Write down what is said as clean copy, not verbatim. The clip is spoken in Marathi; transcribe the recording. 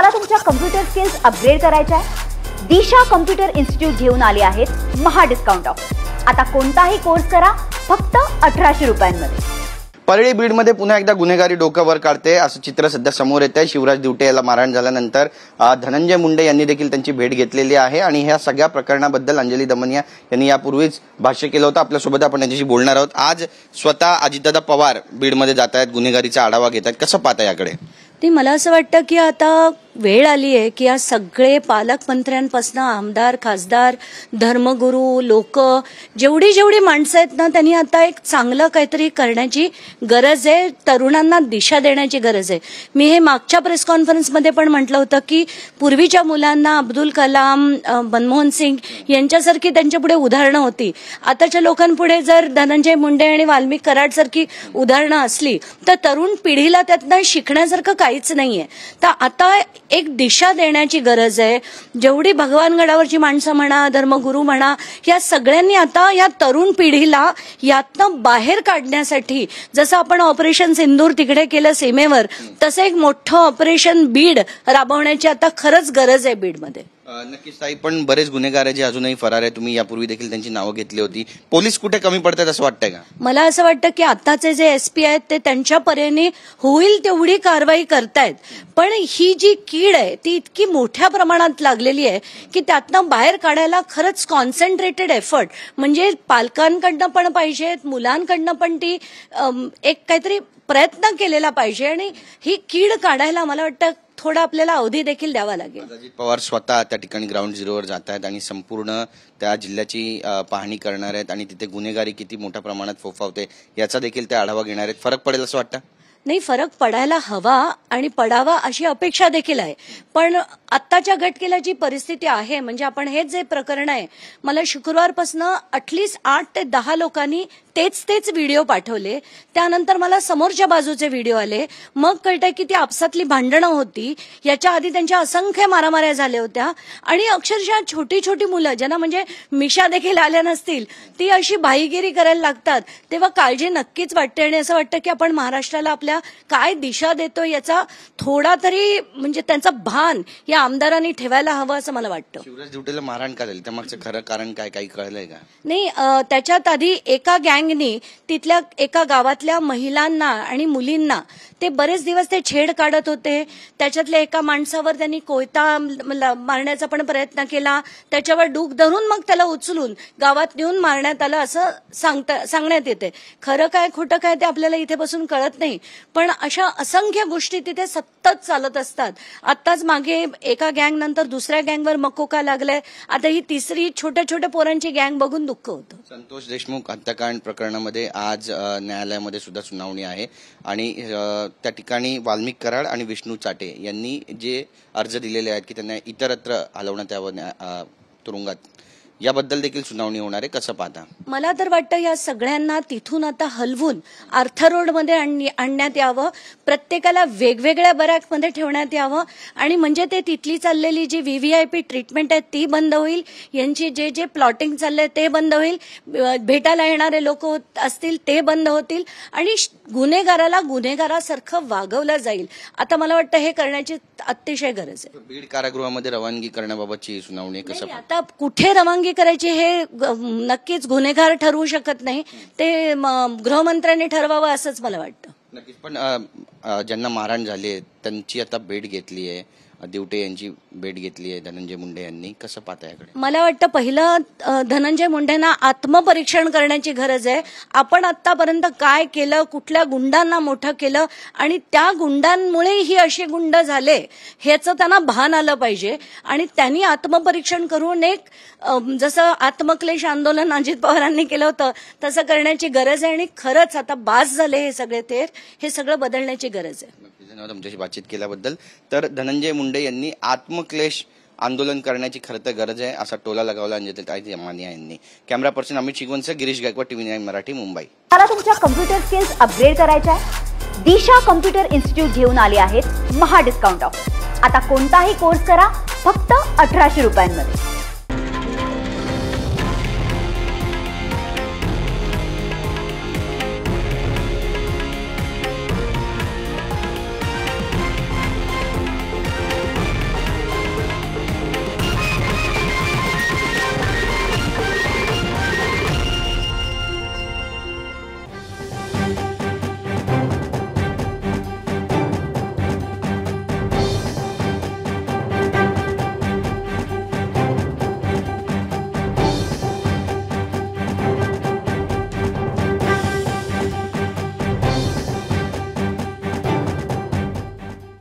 तुम्हाला तुमच्या कम्प्युटर स्किल्स अपग्रेड करायच्या आहे? दिशा कम्प्युटर इन्स्टिट्यूट घेऊन आले आहेत महा डिस्काउंट ऑफर। आता कोणताही कोर्स करा फक्त 1800 रुपयांमध्ये। परळी बीडमध्ये पुन्हा एकदा गुन्हेगारी डोकं वर काढते असं चित्र सध्या समोर येत आहे। शिवराज दिवटे याला मारहाण झाल्यानंतर धनंजय मुंडे यांनी देखील त्यांची भेट घेतलेली आहे आणि ह्या सगळ्या प्रकरणाबद्दल अंजली दमनिया यांनी यापूर्वीच भाष्य केलं होतं। आपल्यासोबत आपण यांच्याशी बोलणार आहोत। आज स्वतः अजितदादा पवार बीडमध्ये जात आहेत, गुन्हेगारीचा आढावा घेत आहेत। कसं पाहता याकडे? ते मला असं वाटतं की आता वेळ आली आहे की या सगळे पालकमंत्र्यांपासून आमदार, खासदार, धर्मगुरू, लोक जेवढी माणसं आहेत ना, त्यांनी आता एक चांगलं काहीतरी करण्याची गरज आहे। तरुणांना दिशा देण्याची गरज आहे। मी हे मागच्या प्रेस कॉन्फरन्समध्ये पण म्हटलं होतं की पूर्वीच्या मुलांना अब्दुल कलाम, मनमोहन सिंग यांच्यासारखी त्यांच्यापुढे उदाहरणं होती। आताच्या लोकांपुढे जर धनंजय मुंडे आणि वाल्मिक कराड सारखी उदाहरणं असली तर तरुण पिढीला त्यातनं शिकण्यासारखं काहीच नाहीये। तर आता एक दिशा देण्याची गरज आहे। जेवढी भगवानगडावरची माणसं म्हणा, धर्मगुरू म्हणा, या सगळ्यांनी आता या तरुण पिढीला यातनं बाहेर काढण्यासाठी, जसं आपण ऑपरेशन सिंदूर तिकडे केलं सीमेवर, तसं एक मोठं ऑपरेशन बीड राबवण्याची आता खरंच गरज आहे बीडमध्ये। नक्कीच ताई, पण बरेच गुन्हेगार जे अजूनही फरार आहे, तुम्ही यापूर्वी देखील त्यांची नावं घेतली होती। पोलीस कुठे कमी पडतात असं वाटतंय का? मला असं वाटतं की आताचे जे एसपी आहेत ते त्यांच्या परीने होईल तेवढी कारवाई करतायत, पण ही जी कीड आहे ती इतकी मोठ्या प्रमाणात लागलेली आहे की त्यातनं बाहेर काढायला खरंच कॉन्सन्ट्रेटेड एफर्ट म्हणजे पालकांकडनं पण पाहिजेत, मुलांकडनं पण ती एक काहीतरी प्रयत्न केलेला पाहिजे आणि ही कीड काढायला मला वाटतं थोडा आपल्याला अवधी देखील द्यावा लागेल। अजित पवार स्वतः त्या ठिकाणी ग्राउंड झिरोवर जात आहेत आणि संपूर्ण त्या जिल्ह्याची पाहणी करणार आहेत आणि तिथे गुन्हेगारी किती मोठ्या प्रमाणात फोफावते याचा देखील ते आढावा घेणार आहेत। फरक पडेल असं वाटतं? नाही, फरक पडायला हवा आणि पडावा अशी अपेक्षा देखील आहे, पण आत्ताच्या घटकेला जी परिस्थिती आहे, म्हणजे आपण हेच जे प्रकरण आहे, मला शुक्रवारपासून ॲटलिस्ट 8 ते 10 लोकांनी तेच व्हिडिओ पाठवले। त्यानंतर मला समोरच्या बाजूचे व्हिडिओ आले, मग कळतंय की ती आपसातली भांडणं होती। याच्या आधी त्यांच्या असंख्य मारामाऱ्या झाल्या होत्या आणि अक्षरशः छोटी मुलं ज्यांना म्हणजे मिशा देखील आल्या नसतील ती अशी भाईगिरी करायला लागतात, तेव्हा काळजी नक्कीच वाटते आणि असं वाटतं की आपण महाराष्ट्राला आपल्या काय दिशा देतो याचा थोडा तरी म्हणजे त्यांचा भान या आमदारांनी ठेवायला हवं असं मला वाटतं। शिवराज दिवटेला मारहाण का झाली, त्यामागचं खरं कारण काय, काही कळलंय का? नाही, त्याच्यात आधी एका गँगनी तिथल्या एका गावातल्या महिलांना आणि मुलींना ते बरेच दिवस ते छेड काढत होते। त्याच्यातल्या एका माणसावर त्यांनी कोयता मारण्याचा पण प्रयत्न केला, त्याच्यावर डूक धरून मग त्याला उचलून गावात नेऊन मारण्यात आलं असं सांगण्यात येते। खरं काय खोटं काय ते आपल्याला इथे बसून कळत नाही, पण अशा असंख्य गोष्टी तिथे सतत चालत असतात। आत्ताच मागे एका गँग नंतर दुसऱ्या गँगवर मकोका लागलाय, आता ही तिसरी छोट्या पोरांची गँग बघून दुःख होतं। संतोष देशमुख हत्याकांड प्रकरणामध्ये आज न्यायालयामध्ये सुद्धा सुनावणी आहे आणि त्या ठिकाणी वाल्मिक कराड आणि विष्णू चाटे यांनी जे अर्ज दिलेले आहेत की त्यांना इतरत्र हलवण्यात यावं तुरुंगात, याबद्दल देखील सुनावणी होणार आहे। कसं पाहता? मला तर वाटतं या सगळ्यांना तिथून आता हलवून आर्थर रोडमध्ये आणण्यात यावं, प्रत्येकाला वेगवेगळ्या बॅरॅकमध्ये ठेवण्यात यावं आणि म्हणजे ते तिथली चाललेली जी व्हीव्हीआयपी ट्रीटमेंट आहे ती बंद होईल, यांची जे प्लॉटिंग चाललंय ते बंद होईल, भेटायला येणारे लोक असतील ते बंद होतील आणि गुन्हेगाराला गुन्हेगारासारखं वागवलं जाईल। आता मला वाटतं हे करण्याची अतिशय गरज आहे। बीड कारागृहामध्ये रवानगी करण्याबाबतची सुनावणी कसं? आता कुठे रवानगी करायची हे नक्कीच गुन्हेगार ठरवू शकत नाही, ते गृहमंत्र्यांनी ठरवावं असंच मला वाटतं। नक्कीच, पण ज्यांना मारहाण झाली त्यांची आता भेट घेतली आहे, दिवटे यांची भेट घेतली आहे धनंजय मुंडे यांनी, कसं पाहता याकडे? मला वाटतं पहिलं धनंजय मुंडेंना आत्मपरीक्षण करण्याची गरज आहे। आपण आतापर्यंत काय केलं, कुठल्या गुंडांना मोठं केलं आणि त्या गुंडांमुळे ही असे गुंड झाले ह्याचं त्यांना भान आलं पाहिजे आणि त्यांनी आत्मपरीक्षण करून एक जसं आत्मक्लेश आंदोलन अजित पवारांनी केलं होतं तसं करण्याची गरज आहे आणि खरंच आता बास झाले हे सगळे थेर, हे सगळं बदलण्याची गरज आहे। धन्यवाद आमच्याशी बातचीत केल्याबद्दल। तर धनंजय मुंडे यांनी आत्मक्लेश आंदोलन करण्याची खरं तर गरज आहे असा टोला लगावला अंजली दमनिया यांनी। कॅमेरा पर्सन अमित शिगवणसह गिरीश गायकवाड, TV9 मराठी, मुंबई। तुम्हाला तुमच्या कम्प्युटर स्किल्स अपग्रेड करायच्या आहे? दिशा कम्प्युटर इन्स्टिट्यूट घेऊन आले आहेत महा डिस्काउंट ऑफर। आता कोणताही कोर्स करा फक्त 1800 रुपयांमध्ये।